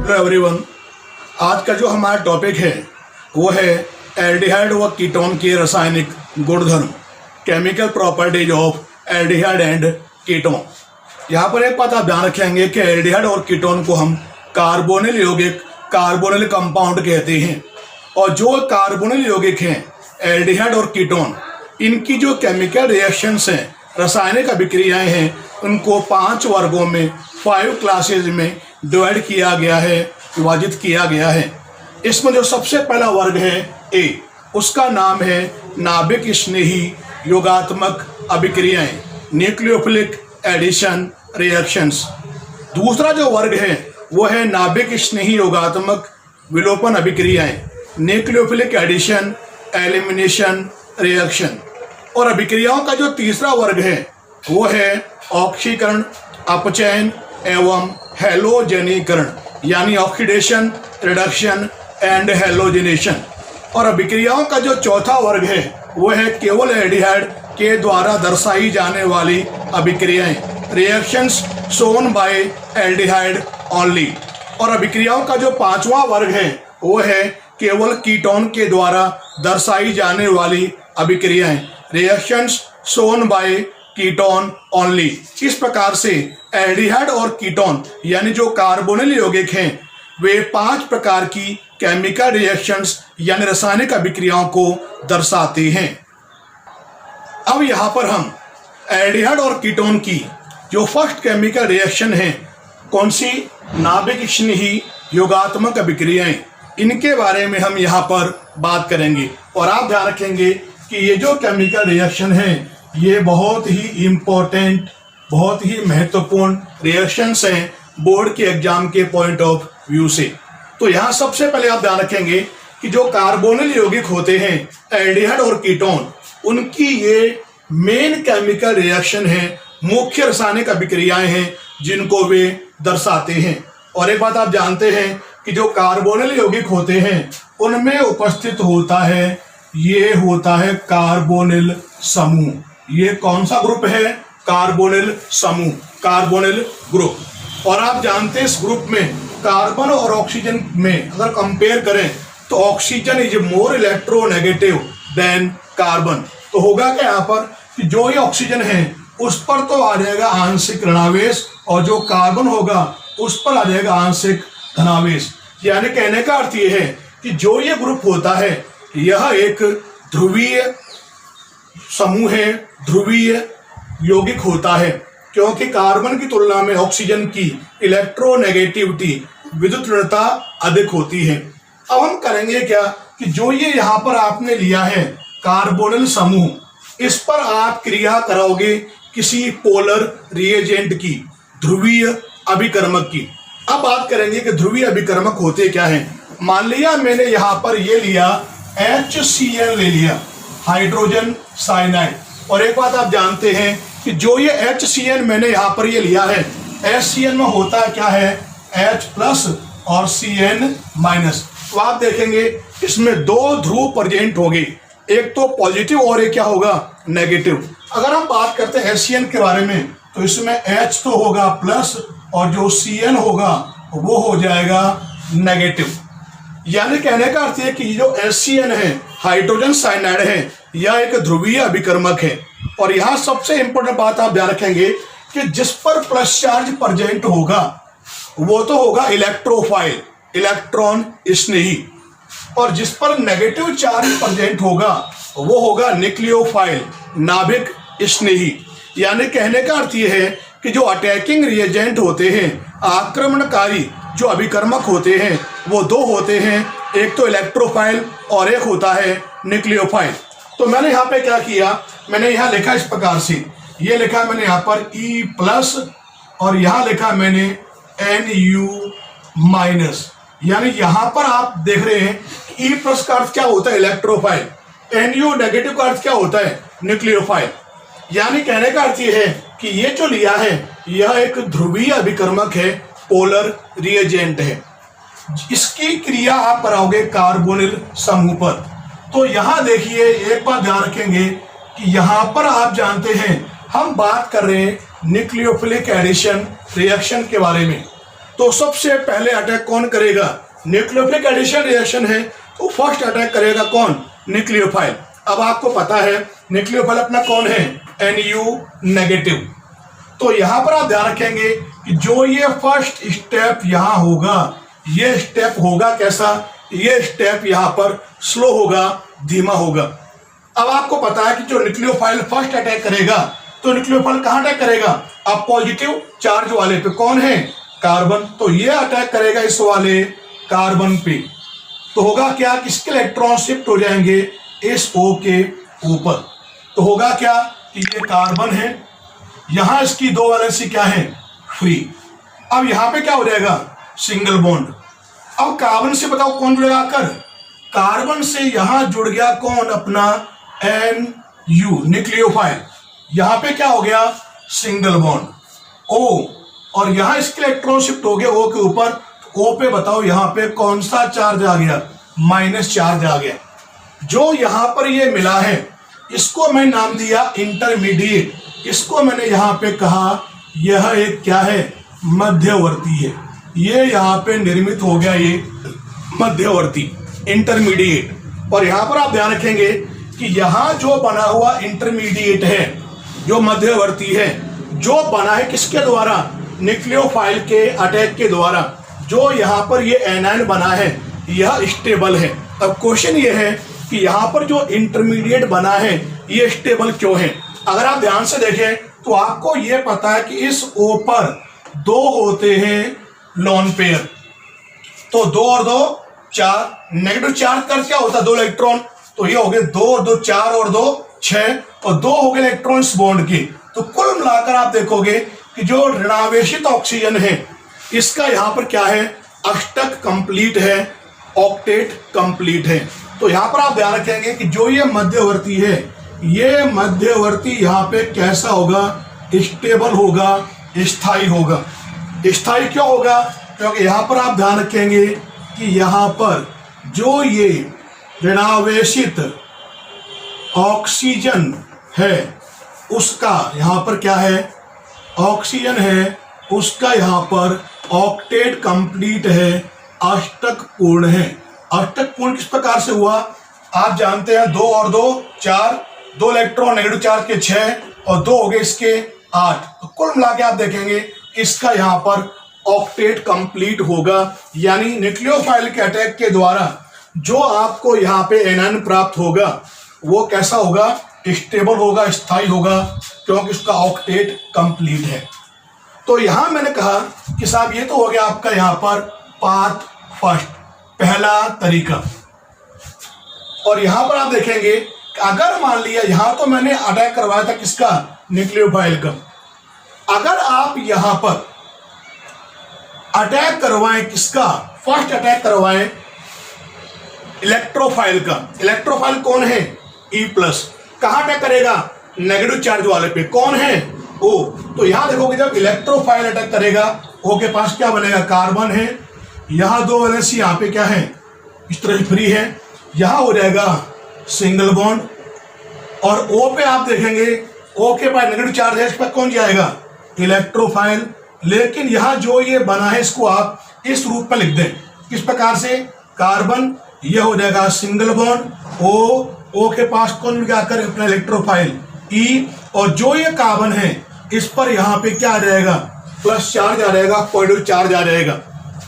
Hello everyone, आज का जो हमारा टॉपिक है वो है एल्डिहाइड व कीटोन के रासायनिक गुणधर्म, chemical properties of aldehyde and ketone. यहाँ पर एक बात आप ध्यान रखेंगे कि एल्डिहाइड और कीटोन को हम कार्बोनिल यौगिक, कार्बोनिल कंपाउंड कहते हैं। और जो कार्बोनिल यौगिक हैं एल्डिहाइड और कीटोन, इनकी जो केमिकल रिएक्शंस हैं, रासायनिक अभिक्रियाएं हैं, उनको 5 वर्गों में, 5 क्लासेज में डिवाइड किया गया है, विभाजित किया गया है। इसमें जो सबसे पहला वर्ग है ए, उसका नाम है नाभिक स्नेही योगात्मक अभिक्रियाएं, न्यूक्लियोफिलिक एडिशन रिएक्शंस। दूसरा जो वर्ग है वो है नाभिक स्नेही योगात्मक विलोपन अभिक्रियाएं, न्यूक्लियोफिलिक एडिशन एलिमिनेशन रिएक्शन। और अभिक्रियाओं का जो तीसरा वर्ग है वो है ऑक्सीकरण, अपचयन एवं हैलोजनीकरण, यानी ऑक्सीडेशन, रिडक्शन एंड हैलोजिनेशन। और अभिक्रियाओं का जो चौथा वर्ग है वो है केवल एल्डिहाइड के द्वारा दर्शाई जाने वाली अभिक्रियाएं, reactions shown by aldehyde only. और अभिक्रियाओं का जो पांचवा वर्ग है वो है केवल कीटोन के द्वारा दर्शाई जाने वाली अभिक्रियाएं, reactions shown by ketone only. इस प्रकार से एल्डिहाइड और कीटोन यानी जो कार्बोनिल यौगिक हैं वे 5 प्रकार की केमिकल रिएक्शंस यानी रासायनिक अभिक्रियाओं को दर्शाते हैं। अब यहाँ पर हम एल्डिहाइड और कीटोन की जो फर्स्ट केमिकल रिएक्शन है, कौन सी, नाभिक स्नेही योगात्मक अभिक्रियाएं, इनके बारे में हम यहाँ पर बात करेंगे। और आप ध्यान रखेंगे कि ये जो केमिकल रिएक्शन है ये बहुत ही इम्पोर्टेंट, बहुत ही महत्वपूर्ण रिएक्शंस हैं बोर्ड के एग्जाम के पॉइंट ऑफ व्यू से। तो यहाँ सबसे पहले आप ध्यान रखेंगे कि जो कार्बोनिल यौगिक होते हैं एल्डिहाइड और कीटोन, उनकी ये मेन केमिकल रिएक्शन है, मुख्य रासायनिक अभिक्रियाएं हैं जिनको वे दर्शाते हैं। और एक बात आप जानते हैं कि जो कार्बोनिल यौगिक होते हैं उनमें उपस्थित होता है, ये होता है कार्बोनिल समूह। ये कौन सा ग्रुप है? कार्बोनिल समूह, कार्बोनिल ग्रुप। और आप जानते हैं इस ग्रुप में कार्बन और ऑक्सीजन में अगर कंपेयर करें तो oxygen is more electronegative than carbon. तो होगा क्या यहाँ पर कि जो ये ऑक्सीजन है उस पर तो आ जाएगा आंशिक ऋणावेश और जो कार्बन होगा उस पर आ जाएगा आंशिक धनावेश। यानी कहने का अर्थ ये है कि जो ये ग्रुप होता है यह एक ध्रुवीय समूह है, ध्रुवीय यौगिक होता है, क्योंकि कार्बन की तुलना में ऑक्सीजन की इलेक्ट्रोनेगेटिविटी, विद्युत ऋणता अधिक होती है। अब हम करेंगे क्या कि जो ये यहाँ पर आपने लिया है कार्बोनिल समूह, इस पर आप क्रिया कराओगे किसी पोलर रिएजेंट की, ध्रुवीय अभिकर्मक की। अब बात करेंगे कि ध्रुवीय अभिकर्मक होते क्या हैं। मान लिया मैंने यहाँ पर ये लिया HCl ले लिया, हाइड्रोजन साइनाइड। और एक बात आप जानते हैं कि जो ये HCl मैंने यहाँ पर ये लिया है, HCl में होता है क्या है, H+ और Cn-। तो आप देखेंगे इसमें 2 ध्रुव प्रेजेंट होंगे, एक तो पॉजिटिव और एक क्या होगा, नेगेटिव। अगर हम बात करते हैं HCl के बारे में तो इसमें H तो होगा प्लस और जो Cn होगा वो हो जाएगा नेगेटिव। यानी कहने का अर्थ है कि जो HCl है, हाइड्रोजन साइनाइड है, यह एक ध्रुवीय अभिकर्मक है। और यहाँ सबसे इंपॉर्टेंट बात आप ध्यान रखेंगे कि जिस पर प्लस चार्ज प्रेजेंट होगा वो तो होगा इलेक्ट्रोफाइल, इलेक्ट्रॉन स्नेही, और जिस पर नेगेटिव चार्ज प्रेजेंट होगा वो होगा न्यूक्लियोफाइल, नाभिक स्नेही। यानी कहने का अर्थ ये है कि जो अटैकिंग रिएजेंट होते हैं, आक्रमणकारी जो अभिकर्मक होते हैं वो 2 होते हैं, एक तो इलेक्ट्रोफाइल और एक होता है न्यूक्लियोफाइल। तो मैंने यहाँ पे क्या किया, मैंने यहाँ लिखा इस प्रकार से, ये लिखा मैंने यहाँ पर E+ और यहाँ लिखा मैंने Nu-। यानी यहाँ पर आप देख रहे हैं E+ का अर्थ क्या होता है, इलेक्ट्रोफाइल, Nu नेगेटिव का अर्थ क्या होता है, न्यूक्लियोफाइल। यानी कहने का अर्थ ये है कि ये जो लिया है यह एक ध्रुवीय अभिकर्मक है, पोलर रिएजेंट है। इसकी क्रिया आप कराओगे कार्बोनिल समूह पर। तो यहाँ देखिए एक बात ध्यान रखेंगे कि यहाँ पर आप जानते हैं हम बात कर रहे हैं न्यूक्लियोफिलिक एडिशन रिएक्शन के बारे में। तो सबसे पहले अटैक कौन करेगा? न्यूक्लियोफिलिक एडिशन रिएक्शन है तो फर्स्ट अटैक करेगा कौन? न्यूक्लियोफाइल। अब आपको पता है न्यूक्लियोफाइल अपना कौन है? NU negative. तो यहां पर आप ध्यान रखेंगे कि जो ये फर्स्ट स्टेप यहां होगा, ये स्टेप होगा कैसा? ये स्टेप यहां पर स्लो होगा, धीमा होगा। अब आपको पता है कि जो न्यूक्लियोफाइल फर्स्ट अटैक करेगा तो न्यूक्लियोफाइल कहां अटैक करेगा? अब पॉजिटिव चार्ज वाले पे, कौन है? कार्बन। तो ये अटैक करेगा इस वाले कार्बन पे। तो होगा क्या कि इसके इलेक्ट्रॉन शिफ्ट हो जाएंगे इस O के ऊपर। तो होगा क्या कि ये कार्बन है, यहां इसकी दो वैलेंसी क्या है? फ्री। अब यहां पे क्या हो जाएगा? Single bond. अब कार्बन से बताओ कौन जुड़ेगा आकर? कार्बन से यहां जुड़ गया कौन? अपना NU न्यूक्लियोफाइल। यहां पे क्या हो गया? सिंगल बॉन्ड O, और यहां इसके इलेक्ट्रॉन शिफ्ट हो गया O के ऊपर। O पे बताओ यहां पे कौन सा चार्ज आ गया? माइनस चार्ज आ गया। जो यहां पर ये मिला है इसको मैं नाम दिया इंटरमीडिएट। इसको मैंने यहां पे कहा यह एक क्या है? मध्यवर्ती है। ये यहां पे निर्मित हो गया ये मध्यवर्ती, इंटरमीडिएट। और यहां पर आप ध्यान रखेंगे कि यहां जो बना हुआ इंटरमीडिएट है, जो मध्यवर्ती है, जो बना है किसके द्वारा? न्यूक्लियोफाइल के अटैक के द्वारा। जो यहां पर ये एनायन बना है यह स्टेबल है। अब क्वेश्चन ये है कि यहां पर जो इंटरमीडिएट बना है ये स्टेबल क्यों है? अगर आप ध्यान से देखें तो आपको ये पता है कि इस O पर दो होते हैं लोन पेयर। तो 2 और 2 4, नेगेटिव चार्ज का क्या होता है? 2 इलेक्ट्रॉन। तो ये हो गए 2 और 2 4 और 2 6, और 2 हो गए इलेक्ट्रॉन इस बॉन्ड के। तो कुल मिलाकर आप देखोगे कि जो ऋणावेशित ऑक्सीजन है इसका यहां पर क्या है? अष्टक कंप्लीट है, ऑक्टेट कंप्लीट है। तो यहां पर आप ध्यान रखेंगे कि जो ये मध्यवर्ती है, ये मध्यवर्ती यहां पे कैसा होगा? स्टेबल होगा, स्थायी होगा। स्थायी क्यों होगा? क्योंकि यहां पर आप ध्यान रखेंगे कि यहां पर जो ये ऋणावेशित ऑक्सीजन है उसका यहां पर क्या है? ऑक्सीजन है, उसका यहां पर ऑक्टेट कंप्लीट है, अष्टक पूर्ण है। अष्टक पूर्ण किस प्रकार से हुआ? आप जानते हैं 2 और 2 4, 2 इलेक्ट्रॉन नेगेटिव चार्ज के 6 और 2 हो गए इसके 8। तो कुल मिला के आप देखेंगे इसका यहां पर ऑक्टेट कंप्लीट होगा। यानी न्यूक्लियोफाइल के अटैक के द्वारा जो आपको यहां पे एनायन प्राप्त होगा वो कैसा होगा? स्टेबल होगा, स्थायी होगा, क्योंकि उसका ऑक्टेट कंप्लीट है। तो यहां मैंने कहा कि साहब ये तो हो गया आपका यहां पर पाथ फर्स्ट, पहला तरीका। और यहां पर आप देखेंगे कि अगर मान लिया यहां तो मैंने अटैक करवाया था किसका? न्यूक्लियोफाइल का। अगर आप यहां पर अटैक करवाएं किसका? फर्स्ट अटैक करवाएं इलेक्ट्रोफाइल का। इलेक्ट्रोफाइल कौन है? E+। कहां अटैक करेगा? नेगेटिव चार्ज वाले पे। कौन है? O। तो यहां देखोगे जब इलेक्ट्रोफाइल अटैक करेगा O के पास क्या बनेगा? कार्बन है, यहां 2 वैलेंसी यहां पे क्या है? इस तरह फ्री है, यहां हो जाएगा सिंगल बॉन्ड। और O पे आप देखेंगे O के पास नेगेटिव चार्ज है, इस पर कौन जाएगा? इलेक्ट्रोफाइल। लेकिन यहां जो ये बना है इसको आप इस रूप में लिख दें। किस प्रकार से? कार्बन, यह हो जाएगा सिंगल बॉन्ड O के पास कौन जाकर अपना इलेक्ट्रोफाइल E, और जो ये कार्बन है इस पर यहाँ पे क्या आ जाएगा? प्लस चार्ज आ जाएगा, पॉजिटिव चार्ज आ जाएगा।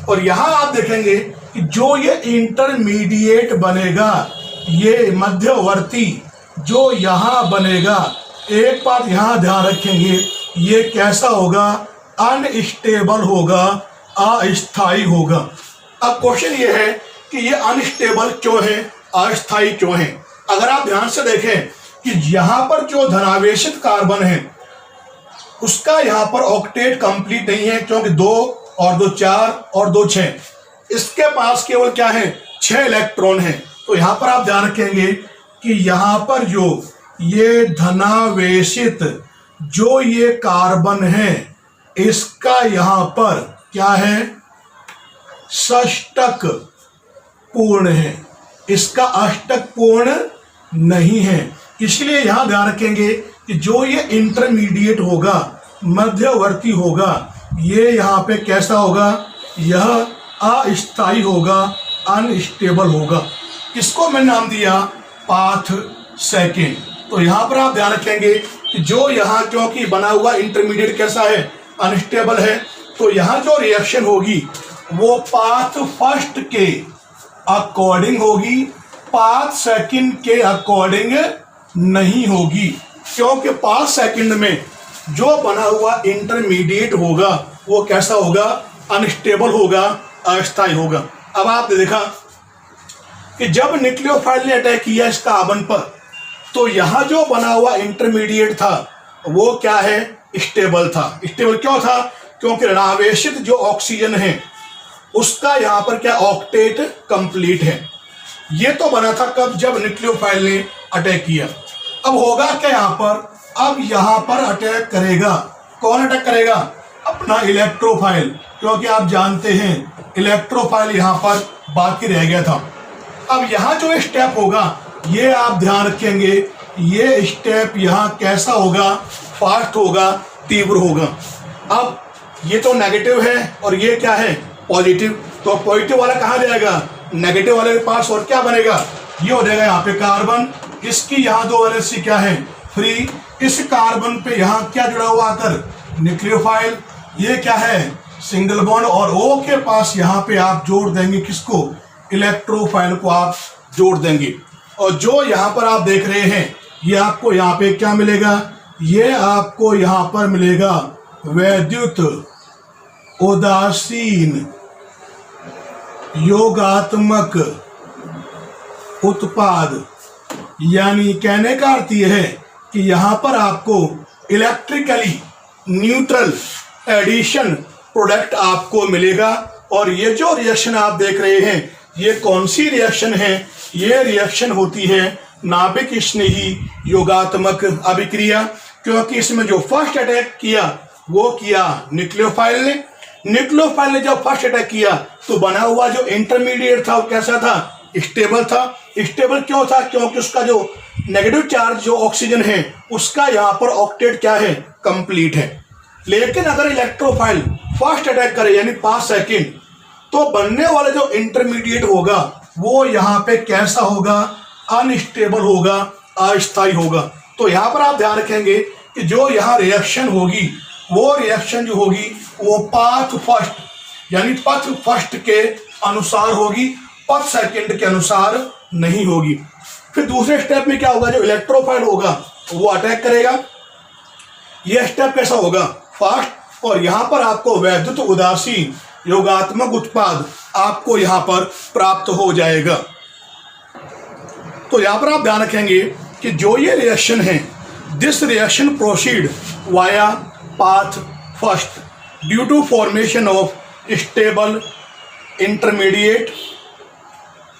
और यहां आप देखेंगे कि जो ये इंटरमीडिएट बनेगा, ये मध्यवर्ती जो यहां बनेगा, एक बात यहां ध्यान रखेंगे, ये कैसा होगा? अनस्टेबल होगा, अस्थायी होगा। अब क्वेश्चन ये है कि ये अनस्टेबल क्यों है, अस्थायी क्यों है? अगर आप ध्यान से देखें कि यहां पर जो धनावेशित कार्बन है उसका यहां पर ऑक्टेट कंप्लीट नहीं है, क्योंकि 2 और 2 4 और 2 6, इसके पास केवल क्या है? 6 इलेक्ट्रॉन है। तो यहां पर आप ध्यान रखेंगे कि यहां पर जो ये धनावेशित जो ये कार्बन है इसका यहां पर क्या है? षष्टक पूर्ण है, इसका अष्टक पूर्ण नहीं है। इसलिए यहां ध्यान रखेंगे कि जो ये इंटरमीडिएट होगा, मध्यवर्ती होगा, ये यहां पे कैसा होगा? यह अस्थायी होगा, अनस्टेबल होगा। इसको मैं नाम दिया पाथ सेकंड। तो यहाँ पर आप ध्यान रखेंगे कि जो यहाँ क्योंकि बना हुआ इंटरमीडिएट कैसा है, अनस्टेबल है, तो यहाँ जो रिएक्शन होगी वो पाथ फर्स्ट के अकॉर्डिंग होगी, पाथ सेकंड के अकॉर्डिंग नहीं होगी, क्योंकि पाथ सेकंड में जो बना हुआ इंटरमीडिएट होगा वो कैसा होगा, अनस्टेबल होगा, अस्थायी होगा। अब आपने देखा कि जब न्यूक्लियोफाइल ने अटैक किया इस कार्बन पर, तो यहाँ जो बना हुआ इंटरमीडिएट था वो क्या है, स्टेबल था। स्टेबल क्यों था, क्योंकि ऋणावेशित जो ऑक्सीजन है उसका यहाँ पर क्या ऑक्टेट कंप्लीट है। ये तो बना था कब, जब न्यूक्लियोफाइल ने अटैक किया। अब होगा क्या यहाँ पर, अब यहाँ पर अटैक करेगा, कौन अटैक करेगा, अपना इलेक्ट्रोफाइल, क्योंकि आप जानते हैं इलेक्ट्रोफाइल यहाँ पर बाकी रह गया था। अब यहाँ जो स्टेप होगा ये आप ध्यान रखेंगे, ये स्टेप यहाँ कैसा होगा, फास्ट होगा, तीव्र होगा। अब ये तो नेगेटिव है और ये क्या है, पॉजिटिव। तो पॉजिटिव वाला कहाँ जाएगा, नेगेटिव वाले के पास, और क्या बनेगा, ये हो जाएगा यहाँ पे कार्बन, इसकी यहाँ दो वैलेंसी क्या है, फ्री। इस कार्बन पे यहाँ क्या जुड़ा हुआ आकर, न्यूक्लियोफाइल, ये क्या है, सिंगल बॉन्ड, और O के पास यहाँ पे आप जोड़ देंगे किसको, इलेक्ट्रोफाइल को आप जोड़ देंगे। और जो यहाँ पर आप देख रहे हैं ये आपको यहाँ पे क्या मिलेगा, ये आपको यहाँ पर मिलेगा वैद्युत उदासीन योगात्मक उत्पाद। यानी कहने का अर्थ यह है कि यहाँ पर आपको इलेक्ट्रिकली न्यूट्रल एडिशन प्रोडक्ट आपको मिलेगा। और ये जो रिएक्शन आप देख रहे हैं ये कौन सी रिएक्शन है, ये रिएक्शन होती है नाभिक स्नेही योगात्मक अभिक्रिया, क्योंकि इसमें जो फर्स्ट अटैक किया वो किया न्यूक्लियोफाइल ने। न्यूक्लियोफाइल ने जब फर्स्ट अटैक किया तो बना हुआ जो इंटरमीडिएट था वो कैसा था, स्टेबल था। स्टेबल क्यों था, क्योंकि उसका जो नेगेटिव चार्ज जो ऑक्सीजन है उसका यहाँ पर ऑक्टेट क्या है, कंप्लीट है। लेकिन अगर इलेक्ट्रोफाइल फर्स्ट अटैक करे यानी 5 सेकेंड, तो बनने वाला जो इंटरमीडिएट होगा वो यहाँ पे कैसा होगा, अनस्टेबल होगा, अस्थायी होगा। तो यहाँ पर आप ध्यान रखेंगे कि जो यहाँ रिएक्शन होगी वो रिएक्शन जो होगी वो पाथ फर्स्ट यानी पथ फर्स्ट के अनुसार होगी, पथ सेकंड के अनुसार नहीं होगी। फिर दूसरे स्टेप में क्या होगा, जो इलेक्ट्रोफाइल होगा वो अटैक करेगा। यह स्टेप कैसा होगा, फास्ट, और यहाँ पर आपको वैद्युत उदासीन योगात्मक उत्पाद आपको यहाँ पर प्राप्त हो जाएगा। तो यहाँ पर आप ध्यान रखेंगे कि जो ये रिएक्शन है, this reaction proceed via path first due to formation of stable intermediate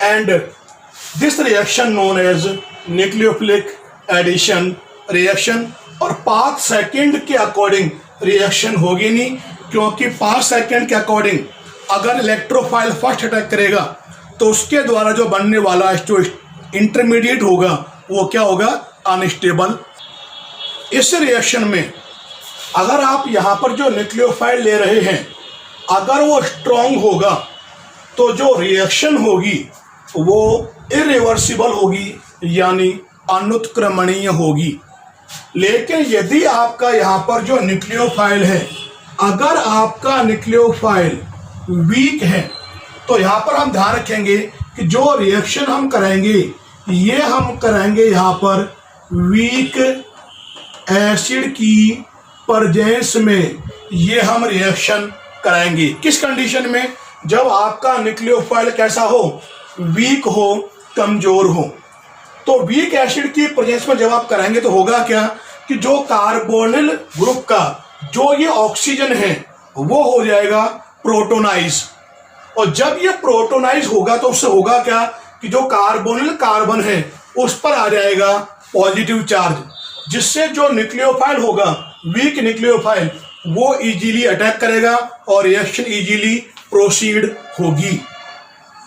and this reaction known as nucleophilic addition reaction. और 5 सेकेंड के अकॉर्डिंग रिएक्शन होगी नहीं, क्योंकि 5 सेकेंड के अकॉर्डिंग अगर इलेक्ट्रोफाइल फर्स्ट अटैक करेगा तो उसके द्वारा जो बनने वाला जो इंटरमीडिएट होगा वो क्या होगा, अनस्टेबल। इस रिएक्शन में अगर आप यहाँ पर जो न्यूक्लियोफाइल ले रहे हैं अगर वो स्ट्रॉन्ग होगा तो जो रिएक्शन होगी वो इरिवर्सिबल होगी, यानी अनुत्क्रमणीय होगी। लेकिन यदि आपका यहाँ पर जो न्यूक्लियोफाइल है, अगर आपका न्यूक्लियोफाइल वीक है, तो यहाँ पर हम ध्यान रखेंगे कि जो रिएक्शन हम करेंगे ये हम करेंगे यहाँ पर वीक एसिड की प्रेजेंस में ये हम रिएक्शन कराएंगे। किस कंडीशन में, जब आपका न्यूक्लियोफाइल कैसा हो, वीक हो, कमजोर हो। तो वीक एसिड की प्रेजेंस में जब आप कराएंगे तो होगा क्या कि जो कार्बोनिल ग्रुप का जो ये ऑक्सीजन है वो हो जाएगा प्रोटोनाइज। और जब ये प्रोटोनाइज होगा तो उससे होगा क्या कि जो कार्बोनिल कार्बन है उस पर आ जाएगा पॉजिटिव चार्ज, जिससे जो न्यूक्लियोफाइल होगा वीक न्यूक्लियोफाइल वो इजीली अटैक करेगा और रिएक्शन इजीली प्रोसीड होगी।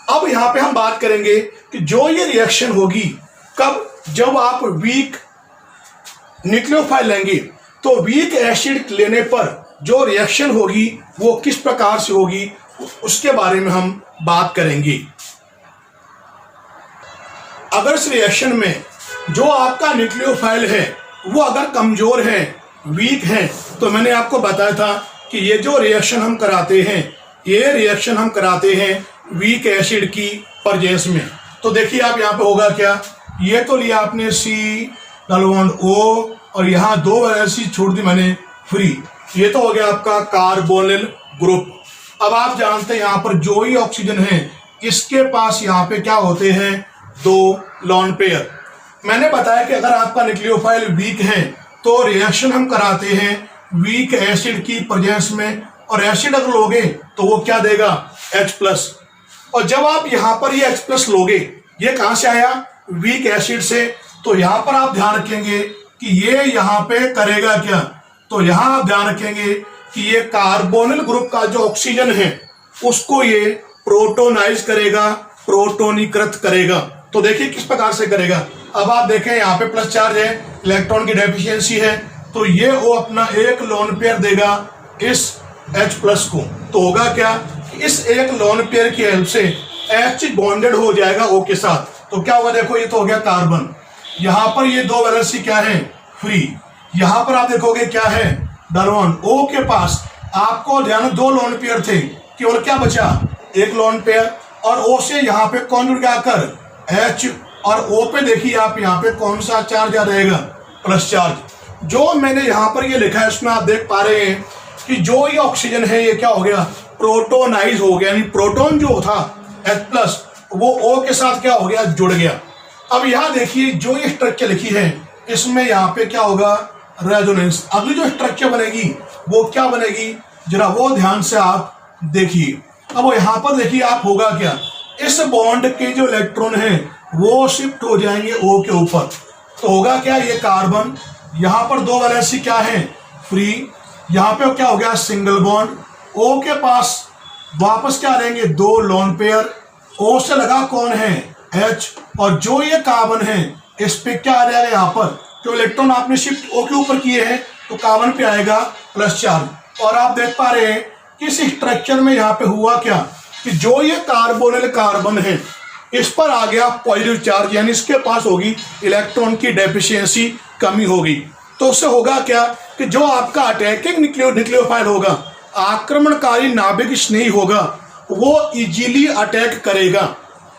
अब यहाँ पे हम बात करेंगे कि जो ये रिएक्शन होगी कब, जब आप वीक न्यूक्लियोफाइल लेंगे तो वीक एसिड लेने पर जो रिएक्शन होगी वो किस प्रकार से होगी उसके बारे में हम बात करेंगे। अगर इस रिएक्शन में जो आपका न्यूक्लियोफाइल है वो अगर कमजोर है, वीक है, तो मैंने आपको बताया था कि ये जो रिएक्शन हम कराते हैं, ये रिएक्शन हम कराते हैं वीक एसिड की प्रेजेंस में। तो देखिए आप यहाँ पे होगा क्या, ये तो लिया आपने C डबल बॉन्ड O और यहाँ दो वैलेंसी छोड़ दी मैंने फ्री, ये तो हो गया आपका कार्बोनिल ग्रुप। अब आप जानते हैं यहाँ पर जो ही ऑक्सीजन है इसके पास यहाँ पे क्या होते हैं, दो लॉन पेयर। मैंने बताया कि अगर आपका न्यूक्लियोफाइल वीक है तो रिएक्शन हम कराते हैं वीक एसिड की प्रेजेंस में, और एसिड अगर लोगे तो वो क्या देगा, H+। और जब आप यहाँ पर ये H+ लोगे, ये कहाँ से आया, वीक एसिड से, तो यहाँ पर आप ध्यान रखेंगे कि ये यहाँ पे करेगा क्या, तो यहाँ आप ध्यान रखेंगे कि ये कार्बोनिल ग्रुप का जो ऑक्सीजन है उसको ये प्रोटोनाइज करेगा, प्रोटोनीकृत करेगा। तो देखिए किस प्रकार से करेगा। अब आप देखें यहाँ पे प्लस चार्ज है, इलेक्ट्रॉन की डेफिशिएंसी है, तो ये वो अपना एक लोन पेयर देगा इस H+ को। तो होगा क्या, इस एक लोन पेयर की हेल्प से H बॉन्डेड हो जाएगा O के साथ। तो क्या होगा, देखो ये तो हो गया कार्बन, यहाँ पर ये दो वैलेंसी क्या है, फ्री। यहाँ पर आप देखोगे क्या है, डबल बॉन्ड O के पास आपको ध्यान, दो लोन पेयर थे, केवल क्या बचा, एक लोन पेयर, और O से यहाँ पे कौन जुड़ गया आकर, H, और O पे देखिए आप यहाँ पे कौन सा चार्ज आ रहेगा, प्लस चार्ज। जो मैंने यहाँ पर ये लिखा है इसमें आप देख पा रहे हैं कि जो ये ऑक्सीजन है ये क्या हो गया, प्रोटोनाइज हो गया, यानी प्रोटॉन जो था H+ वो O के साथ क्या हो गया, जुड़ गया। अब यहाँ देखिए जो ये स्ट्रक्चर लिखी है इसमें यहाँ पे क्या होगा, रेजोनेंस। अगली जो स्ट्रक्चर बनेगी वो क्या बनेगी, जरा वो ध्यान से आप देखिए। अब यहाँ पर देखिए आप होगा क्या, इस बॉन्ड के जो इलेक्ट्रॉन हैं वो शिफ्ट हो जाएंगे O के ऊपर। तो होगा क्या, ये कार्बन, यहाँ पर दो वैलेंसी क्या है, फ्री, यहाँ पे क्या हो गया, सिंगल बॉन्ड, O के पास वापस क्या रहेंगे, दो लोन पेयर, O से लगा कौन है, H, और जो ये कार्बन है इस पे क्या आ जाएगा, यहाँ पर जो इलेक्ट्रॉन आपने शिफ्ट O के ऊपर किए हैं तो कार्बन पे आएगा प्लस चार्ज। और आप देख पा रहे हैं कि इस स्ट्रक्चर में यहाँ पे हुआ क्या, कि जो ये कार्बोनिल कार्बन है इस पर आ गया पॉजिटिव चार्ज, यानी इसके पास होगी इलेक्ट्रॉन की डेफिशिएंसी, कमी होगी। तो उससे होगा क्या कि जो आपका अटैकिंग न्यूक्लियोफाइल होगा, आक्रमणकारी नाभिक स्नेही होगा, वो इजीली अटैक करेगा।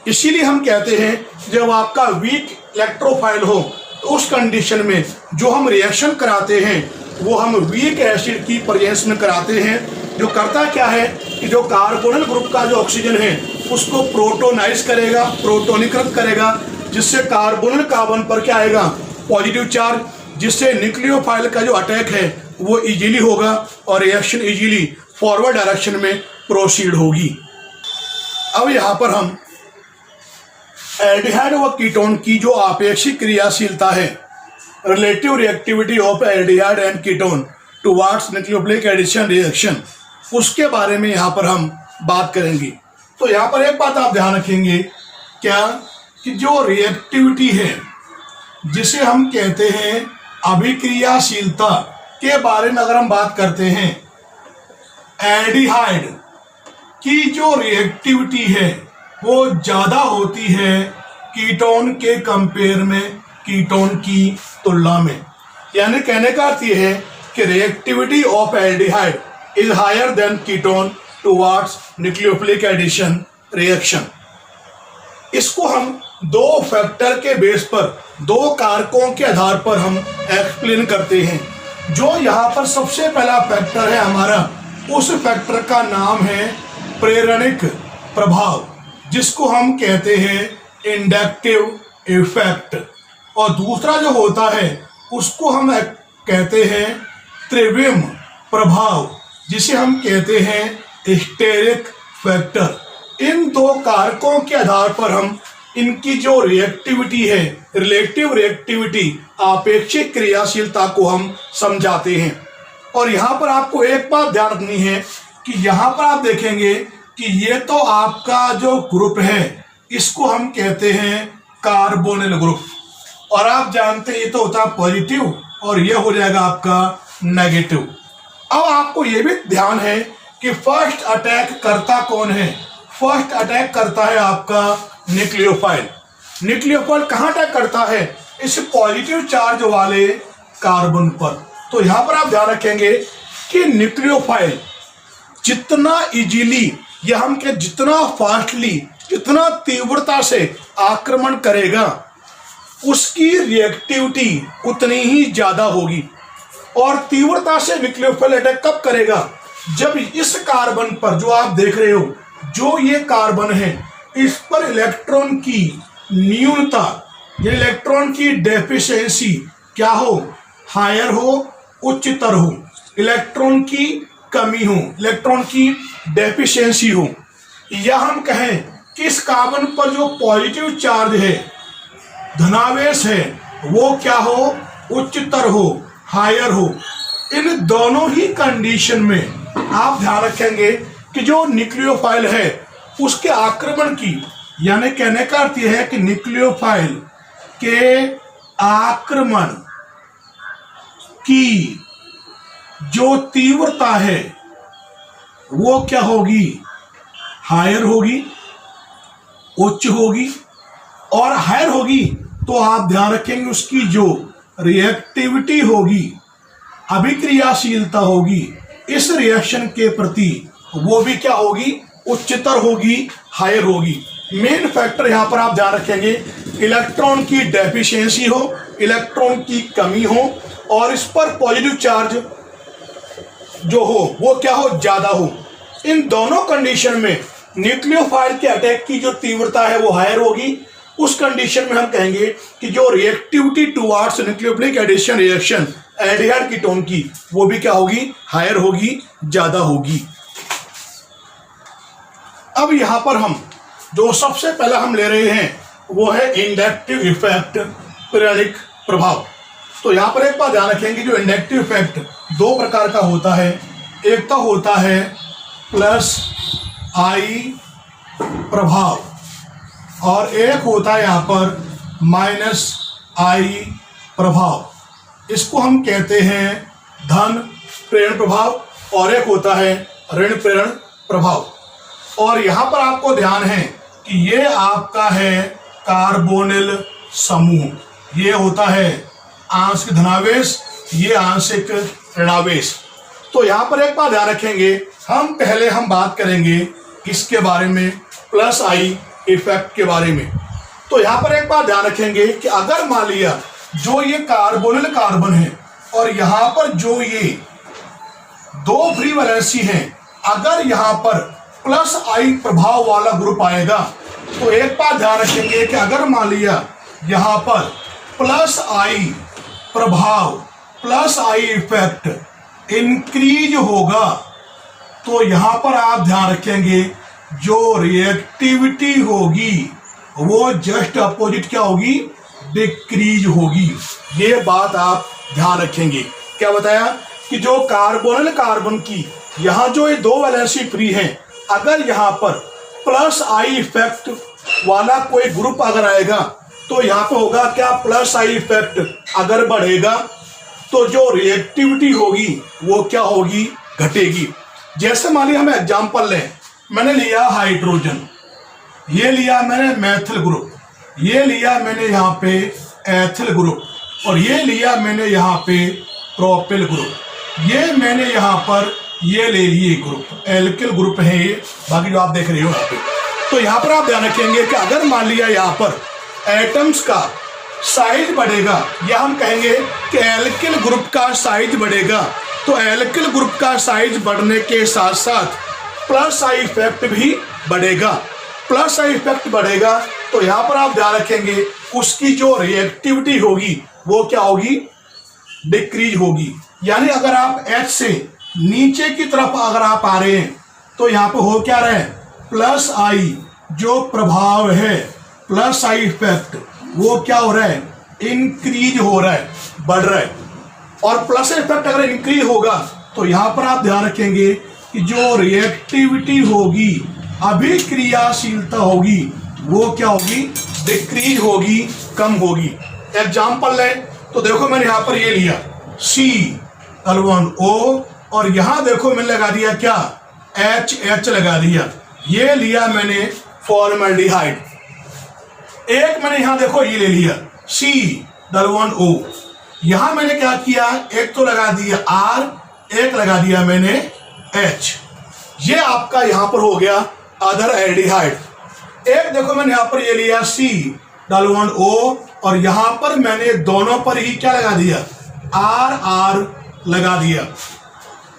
इसीलिए हम कहते हैं जब आपका वीक इलेक्ट्रोफाइल हो तो उस कंडीशन में जो हम रिएक्शन कराते हैं वो हम वीक एसिड की प्रेजेंस में कराते हैं, जो करता क्या है कि जो कार्बोनिल ग्रुप का जो ऑक्सीजन है उसको प्रोटोनाइज करेगा, प्रोटोनीकृत करेगा, जिससे कार्बोनिल कार्बन पर क्या आएगा, पॉजिटिव चार्ज, जिससे न्यूक्लियोफाइल का जो अटैक है वो इजीली होगा और रिएक्शन इजीली फॉरवर्ड डायरेक्शन में प्रोसीड होगी। अब यहाँ पर हम एल्डिहाइड व कीटोन की जो आपेक्षिक क्रियाशीलता है, relative reactivity of aldehyde and ketone towards nucleophilic addition reaction, उसके बारे में यहाँ पर हम बात करेंगे। तो यहाँ पर एक बात आप ध्यान रखेंगे क्या, कि जो रिएक्टिविटी है जिसे हम कहते हैं अभिक्रियाशीलता के बारे में अगर हम बात करते हैं, एल्डिहाइड की जो रिएक्टिविटी है वो ज़्यादा होती है कीटोन के कंपेयर में, कीटोन की तुलना में। यानी कहने का अर्थ ये है कि reactivity of aldehyde is higher than ketone towards nucleophilic addition reaction. इसको हम दो फैक्टर के बेस पर, दो कारकों के आधार पर हम एक्सप्लेन करते हैं। जो यहाँ पर सबसे पहला फैक्टर है हमारा, उस फैक्टर का नाम है प्रेरणिक प्रभाव, जिसको हम कहते हैं इंडक्टिव इफेक्ट, और दूसरा जो होता है उसको हम कहते हैं त्रिविम प्रभाव, जिसे हम कहते हैं स्टेरिक फैक्टर। इन दो कारकों के आधार पर हम इनकी जो रिएक्टिविटी है, रिलेटिव रिएक्टिविटी, आपेक्षिक क्रियाशीलता को हम समझाते हैं। और यहाँ पर आपको एक बात ध्यान रखनी है कि यहाँ पर आप देखेंगे कि ये तो आपका जो ग्रुप है इसको हम कहते हैं कार्बोनिल ग्रुप, और आप जानते हैं ये तो होता है पॉजिटिव और ये हो जाएगा आपका नेगेटिव। अब आपको ये भी ध्यान है कि फर्स्ट अटैक करता कौन है? फर्स्ट अटैक करता है आपका न्यूक्लियोफाइल। न्यूक्लियोफाइल कहाँ अटैक करता है? इस पॉजिटिव चार्ज वाले कार्बन पर। तो यहां पर आप ध्यान रखेंगे कि न्यूक्लियोफाइल जितना इजीली या हम कहें जितना फास्टली, जितना तीव्रता से आक्रमण करेगा, उसकी रिएक्टिविटी उतनी ही ज्यादा होगी। और तीव्रता से न्यूक्लियोफाइल अटैक कब करेगा? जब इस कार्बन पर जो आप देख रहे हो, जो ये कार्बन है, इस पर इलेक्ट्रॉन की न्यूनता, ये इलेक्ट्रॉन की डेफिशिएंसी क्या हो? हायर हो, उच्चतर हो। इलेक्ट्रॉन की कमी हो, इलेक्ट्रॉन की डेफिशिएंसी हो, या हम कहें कि इस कार्बन पर जो पॉजिटिव चार्ज है, धनावेश है, वो क्या हो? उच्चतर हो, हायर हो। इन दोनों ही कंडीशन में आप ध्यान रखेंगे कि जो न्यूक्लियोफाइल है उसके आक्रमण की, यानी कहने का अर्थ यह है कि न्यूक्लियोफाइल के आक्रमण की जो तीव्रता है वो क्या होगी? हायर होगी, उच्च होगी। और हायर होगी तो आप ध्यान रखेंगे उसकी जो रिएक्टिविटी होगी, अभिक्रियाशीलता होगी इस रिएक्शन के प्रति, वो भी क्या होगी? उच्चतर होगी, हायर होगी। मेन फैक्टर यहां पर आप ध्यान रखेंगे, इलेक्ट्रॉन की डेफिशिएंसी हो, इलेक्ट्रॉन की कमी हो, और इस पर पॉजिटिव चार्ज जो हो वो क्या हो? ज्यादा हो। इन दोनों कंडीशन में न्यूक्लियोफाइल के अटैक की जो तीव्रता है वो हायर होगी। उस कंडीशन में हम कहेंगे कि जो reactivity towards nucleophilic addition reaction aldehyde ketone की, वो भी क्या होगी? हायर होगी, ज्यादा होगी। अब यहां पर हम जो सबसे पहला हम ले रहे हैं वो है इंडक्टिव इफेक्ट, पीरियोडिक प्रभाव। तो यहां पर एक बात ध्यान रखेंगे, जो इंडक्टिव इफेक्ट दो प्रकार का होता है। एक तो होता है प्लस आई प्रभाव, और एक होता है यहां पर माइनस आई प्रभाव। इसको हम कहते हैं धन प्रेरण प्रभाव, और एक होता है ऋण प्रेरण प्रभाव। और यहां पर आपको ध्यान है कि ये आपका है कार्बोनिल समूह, ये होता है आंशिक धनावेश, ये आंशिक ऋणावेश। तो यहां पर एक बात ध्यान रखेंगे, पहले हम बात करेंगे इसके बारे में, प्लस आई इफेक्ट के बारे में। तो यहां पर एक बात ध्यान रखेंगे कि अगर मान लिया जो ये कार्बोनिल कार्बन है और यहां पर जो ये दो फ्री वैलेंसी हैं, अगर यहां पर प्लस आई प्रभाव वाला ग्रुप आएगा, तो एक बात ध्यान रखेंगे कि अगर मान लिया यहां पर प्लस आई प्रभाव, प्लस आई इफेक्ट इंक्रीज होगा, तो यहां पर आप ध्यान रखेंगे जो रिएक्टिविटी होगी वो जस्ट अपोजिट क्या होगी? डिक्रीज होगी। ये बात आप ध्यान रखेंगे। क्या बताया कि जो कार्बोनिल कार्बन की यहां जो ये दो वैलेंसी फ्री हैं, अगर यहां पर प्लस आई इफेक्ट वाला कोई ग्रुप अगर आएगा, तो यहां पे होगा क्या? प्लस आई इफेक्ट अगर बढ़ेगा तो जो रिएक्टिविटी होगी वो क्या होगी? घटेगी। जैसे मान लिया हम एग्जांपल लें, मैंने लिया हाइड्रोजन, ये लिया मैंने मैथिल ग्रुप, ये लिया मैंने यहाँ पे एथिल ग्रुप, और ये लिया मैंने यहाँ पे प्रोपिल ग्रुप, ये मैंने यहाँ पर ये ले लिए ग्रुप, एल्किल ग्रुप है ये, बाकी जो आप देख रहे हो यहाँ पे। तो यहाँ पर आप ध्यान रखेंगे कि अगर मान लिया यहाँ पर एटम्स का साइज बढ़ेगा, या हम कहेंगे कि एल्किल ग्रुप का साइज बढ़ेगा, तो एल्किल ग्रुप का साइज बढ़ने के साथ साथ प्लस आई इफेक्ट भी बढ़ेगा। प्लस आई इफेक्ट बढ़ेगा तो यहां पर आप ध्यान रखेंगे उसकी जो रिएक्टिविटी होगी वो क्या होगी? डिक्रीज होगी। यानी अगर आप H से नीचे की तरफ अगर आप आ रहे हैं तो यहां पे हो क्या रहा है? प्लस आई जो प्रभाव है, प्लस आई इफेक्ट, वो क्या हो रहा है? इंक्रीज हो रहा है, बढ़ रहा है। और प्लस इफेक्ट अगर इंक्रीज होगा तो यहां पर आप ध्यान रखेंगे कि जो रिएक्टिविटी होगी, अभिक्रियाशीलता होगी, वो क्या होगी? डिक्रीज होगी, कम होगी। एग्जाम्पल लें तो देखो मैंने यहां पर ये लिया C L1O, और यहां देखो मैंने लगा दिया क्या? H लगा दिया, ये लिया मैंने फॉर्मल्डिहाइड। एक मैंने यहां देखो ये ले लिया C O, यहां मैंने क्या किया, एक तो लगा दिया R, एक लगा दिया मैंने H, ये आपका यहां पर हो गया अदर एल्डिहाइड। एक देखो मैंने यहां पर ये लिया C O और यहां पर मैंने दोनों पर ही क्या लगा दिया, R लगा दिया।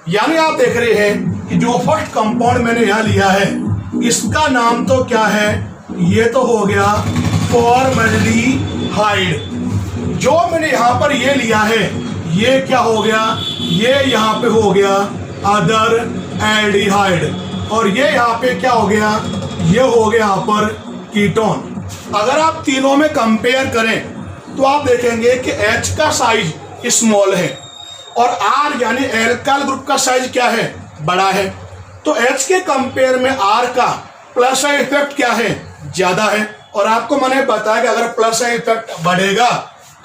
यानी आप देख रहे हैं कि जो फर्स्ट कंपाउंड मैंने यहां लिया है इसका नाम तो क्या है, ये तो हो गया फॉर्मल्डिहाइड। जो मैंने यहां पर ये लिया है ये क्या हो गया, ये यहां पे हो गया अदर एल्डिहाइड और ये यहां पे क्या हो गया, ये हो गया यहां पर कीटोन। अगर आप तीनों में कंपेयर करें तो आप देखेंगे कि H का साइज स्मॉल है और R यानी एल्काइल ग्रुप का साइज क्या है, बड़ा है। तो H के कंपेयर में R का प्लस इफेक्ट क्या है, ज्यादा है। और आपको मैंने बताया कि अगर प्लस इफेक्ट बढ़ेगा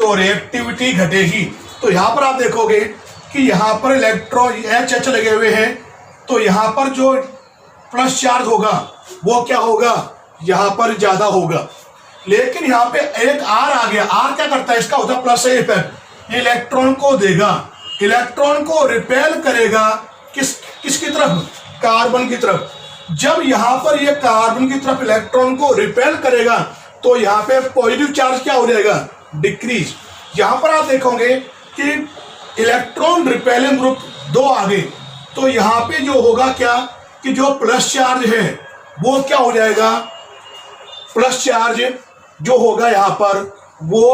तो रिएक्टिविटी घटेगी। तो यहां पर आप देखोगे कि यहां पर इलेक्ट्रॉन H लगे हुए हैं, तो यहां पर जो प्लस चार्ज होगा वो क्या होगा, यहां पर ज्यादा होगा। लेकिन यहां पे एक R आ गया, R क्या करता है, इसका होता है प्लस इफेक्ट, इलेक्ट्रॉन को देगा, इलेक्ट्रॉन को रिपेल करेगा किसकी तरफ, कार्बन की तरफ। जब यहां पर ये कार्बन की तरफ इलेक्ट्रॉन को रिपेल करेगा तो यहां पे पॉजिटिव चार्ज क्या हो जाएगा, डिक्रीज। यहां पर आप देखोगे कि इलेक्ट्रॉन रिपेलिंग ग्रुप 2 आ गए, तो यहां पे जो होगा क्या कि जो प्लस चार्ज है वो क्या हो जाएगा, प्लस चार्ज जो होगा यहां पर वो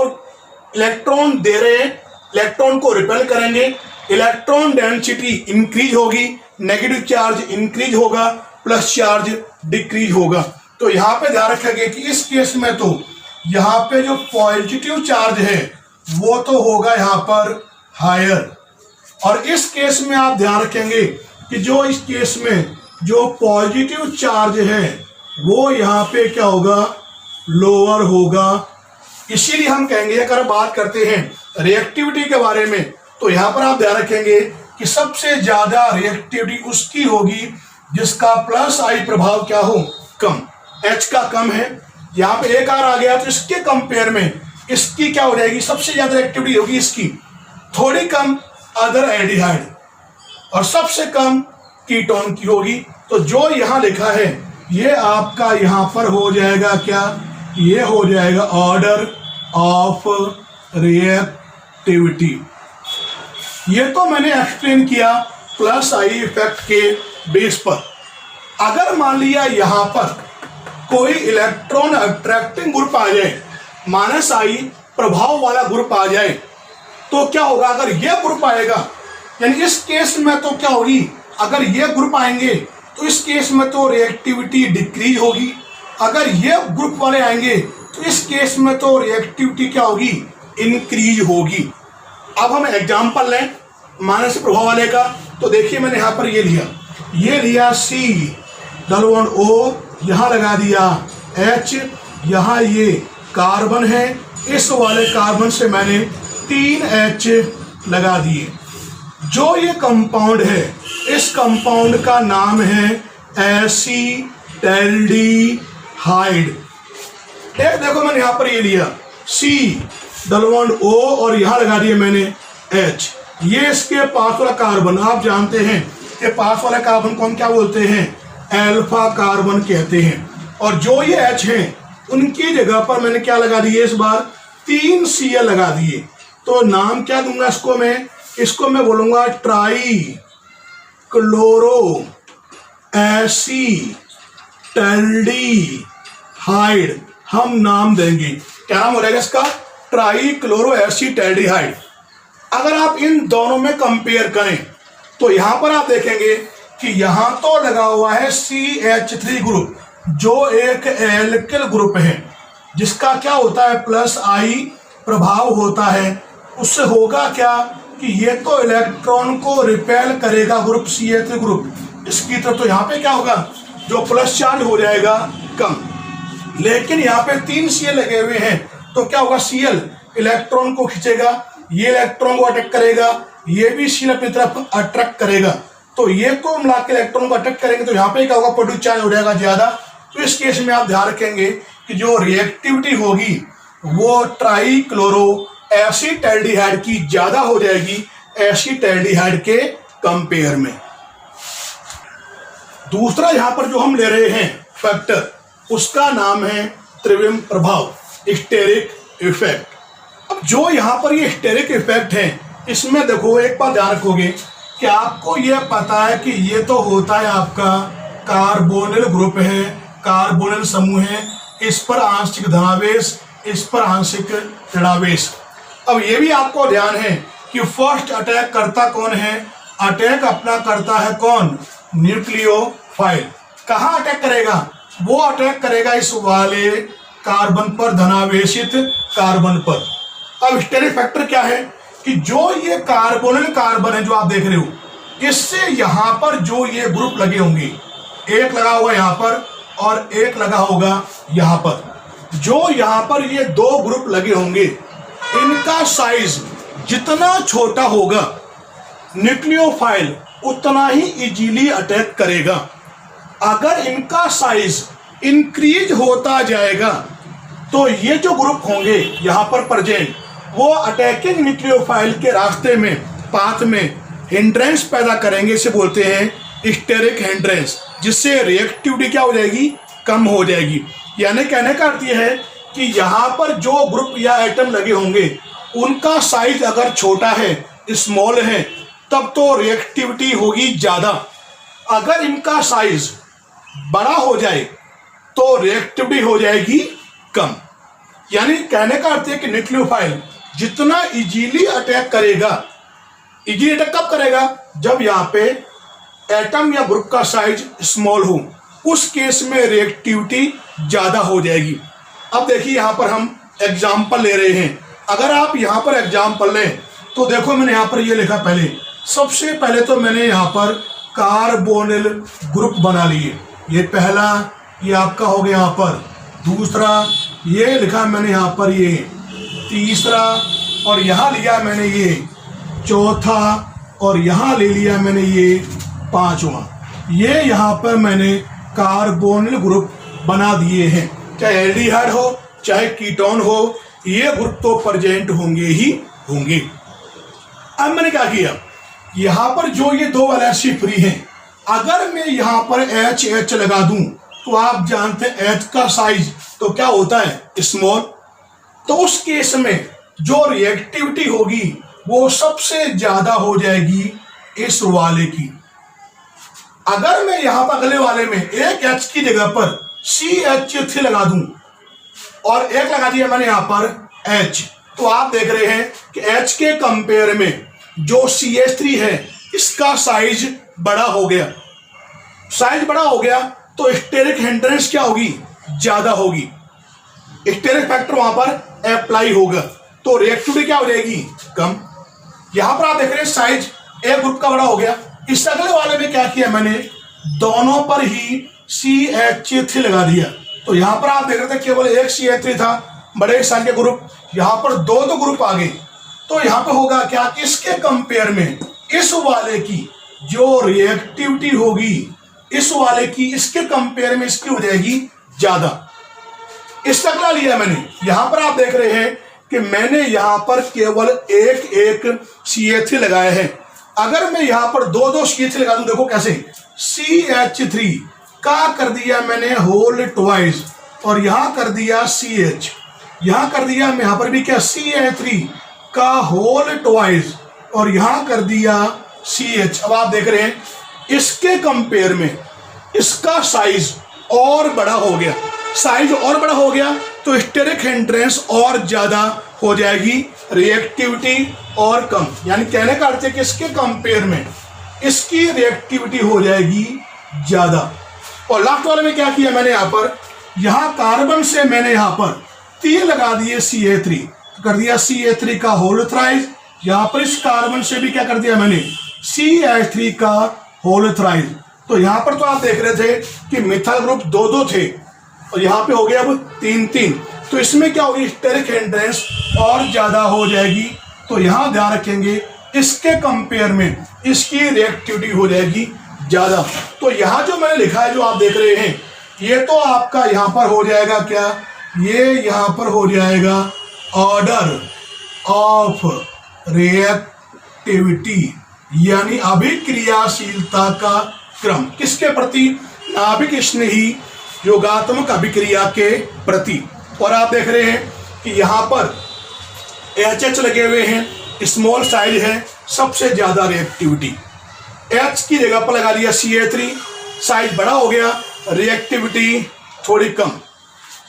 इलेक्ट्रॉन दे रहे हैं, इलेक्ट्रॉन को रिपेल करेंगे, इलेक्ट्रॉन डेंसिटी इंक्रीज होगी, नेगेटिव चार्ज इंक्रीज होगा, प्लस चार्ज डिक्रीज होगा। तो यहां पे ध्यान रखेंगे कि इस केस में तो यहां पे जो पॉजिटिव चार्ज है वो तो होगा यहां पर हायर, और इस केस में आप ध्यान रखेंगे कि जो इस केस में जो पॉजिटिव चार्ज है वो यहां पे क्या होगा, लोअर होगा। इसीलिए हम कहेंगे, अगर बात करते हैं रिएक्टिविटी के बारे में, तो यहां पर आप ध्यान रखेंगे कि सबसे ज्यादा रिएक्टिविटी उसकी होगी जिसका प्लस आई प्रभाव क्या हो, कम। H का कम है, यहाँ पे एक R आ गया तो इसके कंपेयर में इसकी क्या हो जाएगी, सबसे ज्यादा एक्टिविटी होगी इसकी, थोड़ी कम अदर एल्डिहाइड और सबसे कम कीटोन की होगी। तो जो यहाँ लिखा है ये आपका यहाँ पर हो जाएगा क्या, ये हो जाएगा ऑर्डर ऑफ रिएक्टिविटी। ये तो मैंने एक्सप्लेन किया प्लस आई इफेक्ट के बेस पर। अगर मान लिया यहां पर कोई इलेक्ट्रॉन अट्रैक्टिंग ग्रुप आ जाए, माइनस आई प्रभाव वाला ग्रुप आ जाए, तो क्या होगा, अगर ये ग्रुप आएगा, यानी इस केस में तो क्या होगी, अगर ये ग्रुप आएंगे तो इस केस में तो रिएक्टिविटी डिक्रीज होगी, अगर ये ग्रुप वाले आएंगे तो इस केस में तो रिएक्टिविटी क्या होगी, इंक्रीज होगी। अब हम एग्जांपल लें माइनस प्रभाव वाले का, तो देखिए मैंने यहां पर ये लिया C O, यहां लगा दिया H, यहां ये कार्बन है, इस वाले कार्बन से मैंने 3 H लगा दिए। जो ये कंपाउंड है इस कंपाउंड का नाम है एसीटैल्डिहाइड। एक देखो मैंने यहां पर ये लिया C O और यहां लगा दिया मैंने H, ये इसके पास वाला कार्बन, आप जानते हैं कि पास वाला कार्बन कौन क्या बोलते हैं, अल्फा कार्बन कहते हैं। और जो ये H हैं उनकी जगह पर मैंने क्या लगा दिए, इस बार 3 Cl लगा दिए। तो नाम क्या दूंगा इसको मैं बोलूंगा ट्राई क्लोरो एसीटैल्डिहाइड, हम नाम देंगे। क्या नाम हो जाएगा इसका, ट्राई क्लोरो एसीटैल्डिहाइड। अगर आप इन दोनों में कंपेयर करें तो यहां पर आप देखेंगे कि यहां तो लगा हुआ है CH3 ग्रुप, जो एक एल्किल ग्रुप है जिसका क्या होता है, प्लस आई प्रभाव होता है। उससे होगा क्या कि ये तो इलेक्ट्रॉन को रिपेल करेगा ग्रुप CH3 ग्रुप, इसकी तरफ, तो यहाँ पे क्या होगा, जो प्लस चार्ज हो जाएगा कम। लेकिन यहाँ पे 3 Cl लगे हुए हैं तो क्या होगा, Cl इलेक्ट्रॉन को खींचेगा, ये इलेक्ट्रॉन को अटैक करेगा, ये भी Cl अपनी तरफ अट्रैक्ट करेगा। तो ये को मिला के इलेक्ट्रॉन को अटैक करेंगे तो यहाँ पे क्या होगा, प्रोड्यूस चार्ज हो जाएगा ज्यादा। तो इस केस में आप ध्यान रखेंगे कि जो रिएक्टिविटी होगी वो ट्राईक्लोरो एसिटैल्डिहाइड की ज्यादा हो जाएगी एसिटैल्डिहाइड के कंपेयर में। दूसरा यहां पर जो हम ले रहे हैं फैक्टर, उसका नाम है त्रिविम प्रभाव, स्टेरिक इफेक्ट। अब जो यहां पर ये स्टेरिक इफेक्ट है, इसमें देखो एक बात ध्यान रखोगे कि आपको ये पता है कि ये तो होता है आपका कार्बोनिल ग्रुप है, कार्बोनिल समूह है, इस पर आंशिक धनावेश, इस पर आंशिक ऋणावेश। अब ये भी आपको ध्यान है कि फर्स्ट अटैक करता कौन है, अटैक अपना करता है कौन, न्यूक्लियोफाइल। कहाँ अटैक करेगा, वो अटैक करेगा इस वाले कार्बन पर, धनावेशित कार्बन पर। अब स्टेरिक फैक्टर क्या है कि जो ये कार्बोनिल कार्बन है जो आप देख रहे हो, इससे यहां पर जो ये ग्रुप लगे होंगे, एक लगा होगा यहां पर और एक लगा होगा यहां पर, जो यहां पर ये दो ग्रुप लगे होंगे, इनका साइज जितना छोटा होगा न्यूक्लियोफाइल उतना ही इजीली अटैक करेगा। अगर इनका साइज इंक्रीज होता जाएगा तो ये जो ग्रुप होंगे यहां पर प्रेजेंट, वो अटैकिंग न्यूक्लियोफाइल के रास्ते में, पाथ में हिंड्रेंस पैदा करेंगे। इसे बोलते हैं स्टेरिक हिंड्रेंस, जिससे रिएक्टिविटी क्या हो जाएगी, कम हो जाएगी। यानी कहने का अर्थ यह है कि यहाँ पर जो ग्रुप या एटम लगे होंगे उनका साइज अगर छोटा है, स्मॉल है, तब तो रिएक्टिविटी होगी ज़्यादा। अगर इनका साइज बड़ा हो जाए तो रिएक्टिविटी हो जाएगी कम। यानी कहने का अर्थ है कि न्यूक्लियोफाइल जितना इजीली अटैक करेगा, इजीली अटैक कब करेगा, जब यहाँ पे एटम या ग्रुप का साइज स्मॉल हो, उस केस में रिएक्टिविटी ज़्यादा हो जाएगी। अब देखिए यहाँ पर हम एग्जाम्पल ले रहे हैं। अगर आप यहाँ पर एग्जाम्पल लें तो देखो मैंने यहाँ पर ये लिखा, पहले सबसे पहले तो मैंने यहाँ पर कार्बोनिल ग्रुप बना लिए। ये पहला, ये आपका हो गया यहाँ पर दूसरा, ये लिखा मैंने यहाँ पर ये तीसरा, और यहाँ लिया मैंने ये चौथा, और यहाँ ले लिया मैंने ये पांचवा। ये यहाँ पर मैंने कार्बोनिल ग्रुप बना दिए हैं। चाहे एल्डिहाइड हो चाहे कीटोन हो, ये ग्रुप तो प्रेजेंट होंगे ही होंगे। अब मैंने क्या किया, यहाँ पर जो ये दो वैलेंसी फ्री हैं, अगर मैं यहाँ पर HH लगा दूं तो आप जानते हैं H का साइज तो क्या होता है, स्मॉल। तो उस केस में जो रिएक्टिविटी होगी वो सबसे ज्यादा हो जाएगी इस वाले की। अगर मैं यहाँ पर अगले वाले में एक H की जगह पर CH3 लगा दूं और एक लगा दिया मैंने यहाँ पर H, तो आप देख रहे हैं कि H के कंपेयर में जो CH3 है इसका साइज बड़ा हो गया। साइज बड़ा हो गया तो स्टेरिक हिंड्रेंस क्या होगी, ज्यादा होगी। स्टेरिक फैक्टर वहां पर अप्लाई होगा तो रिएक्टिविटी क्या हो जाएगी, कम। यहां पर आप देख रहे हैं साइज एक ग्रुप का बड़ा हो गया। इस अगले वाले में क्या किया मैंने, दोनों पर ही CH3 लगा दिया। तो यहां पर आप देख रहे थे केवल एक CH3 था, बड़े साइज के ग्रुप, यहां पर दो ग्रुप आ गए। तो यहां पर होगा क्या, इसके कंपेयर में इस वाले की जो रिएक्टिविटी होगी, इस वाले की इसके कंपेयर में इसकी हो जाएगी ज्यादा। इस अगला लिया मैंने, यहां पर आप देख रहे हैं कि मैंने यहां पर केवल एक CH3 लगाए हैं। अगर मैं यहां पर दो CH3 लगा दूं, देखो कैसे, CH3 का कर दिया मैंने होल ट्वाइस, और यहां कर दिया CH, यहां कर दिया मैं यहां पर भी क्या, CH3 का होल ट्वाइस, और यहां कर दिया CH। अब आप देख रहे हैं इसके कंपेयर में इसका साइज और बड़ा हो गया। साइज और बड़ा हो गया तो स्टेरिक हिंड्रेंस और ज्यादा हो जाएगी, रिएक्टिविटी और कम। यानी कहने का अर्थ है कि इसके कंपेयर में इसकी रिएक्टिविटी हो जाएगी ज्यादा। और लास्ट वाले में क्या किया मैंने, यहां पर यहां कार्बन से मैंने यहां पर 3 लगा दिए CH3, कर दिया CH3 का होल थ्राइस। यहां पर इस कार्बन से भी क्या कर दिया मैंने, CH3 का होल थ्राइस। तो यहां पर तो आप देख रहे थे कि मिथाइल ग्रुप 2 थे और यहां पे हो गया अब 3। तो इसमें क्या होगी, स्टेरिक हिंड्रेंस और ज्यादा हो जाएगी। तो यहां ध्यान रखेंगे इसके कंपेयर में इसकी रिएक्टिविटी हो जाएगी ज़्यादा। तो यहाँ जो मैंने लिखा है, जो आप देख रहे हैं, ये तो आपका यहाँ पर हो जाएगा क्या, ये यहाँ पर हो जाएगा ऑर्डर ऑफ रिएक्टिविटी, यानी अभिक्रियाशीलता का क्रम। किसके प्रति? नाभिक स्नेही योगात्मक अभिक्रिया के प्रति। और आप देख रहे हैं कि यहाँ पर HH लगे हुए हैं, स्मॉल साइज है, सबसे ज़्यादा रिएक्टिविटी। H की जगह पर लगा दिया CH3, साइज बड़ा हो गया, रिएक्टिविटी थोड़ी कम।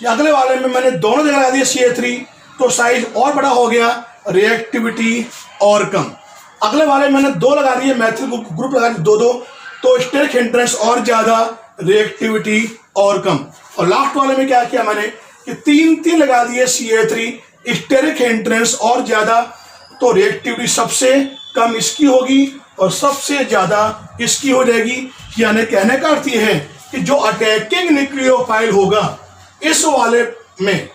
अगले वाले में मैंने दोनों जगह लगा दिया CH3, तो साइज और बड़ा हो गया, रिएक्टिविटी और कम। अगले वाले मैंने 2 लगा दिए, मैथिल ग्रुप लगा दिए 2-2, तो स्टेरिक हिंड्रेंस और ज़्यादा, रिएक्टिविटी और कम। और लास्ट वाले में क्या किया मैंने कि 3-3 लगा दिए CH3, स्टेरिक हिंड्रेंस और ज़्यादा, तो रिएक्टिविटी सबसे कम इसकी होगी और सबसे ज़्यादा इसकी हो जाएगी। यानी कहने का अर्थ यह है कि जो अटैकिंग न्यूक्लियोफाइल होगा इस वाले में,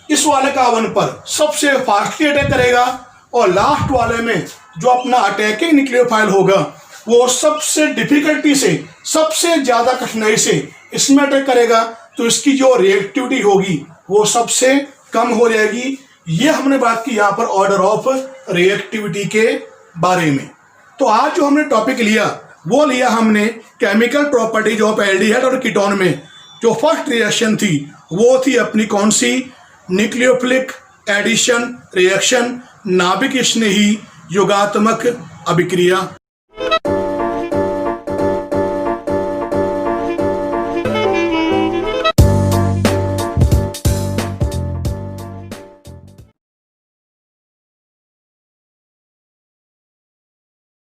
इस वाले कार्बन पर सबसे फास्टली अटैक करेगा, और लास्ट वाले में जो अपना अटैकिंग न्यूक्लियोफाइल होगा वो सबसे डिफिकल्टी से, सबसे ज़्यादा कठिनाई से इसमें अटैक करेगा, तो इसकी जो रिएक्टिविटी होगी वो सबसे कम हो जाएगी। ये हमने बात की यहाँ पर ऑर्डर ऑफ रिएक्टिविटी के बारे में। तो आज जो हमने टॉपिक लिया वो लिया हमने केमिकल प्रॉपर्टीज ऑफ एल्डिहाइड और कीटोन में। जो फर्स्ट रिएक्शन थी वो थी अपनी कौन सी? न्यूक्लियोफिलिक एडिशन रिएक्शन, नाभिक स्नेही योगात्मक अभिक्रिया।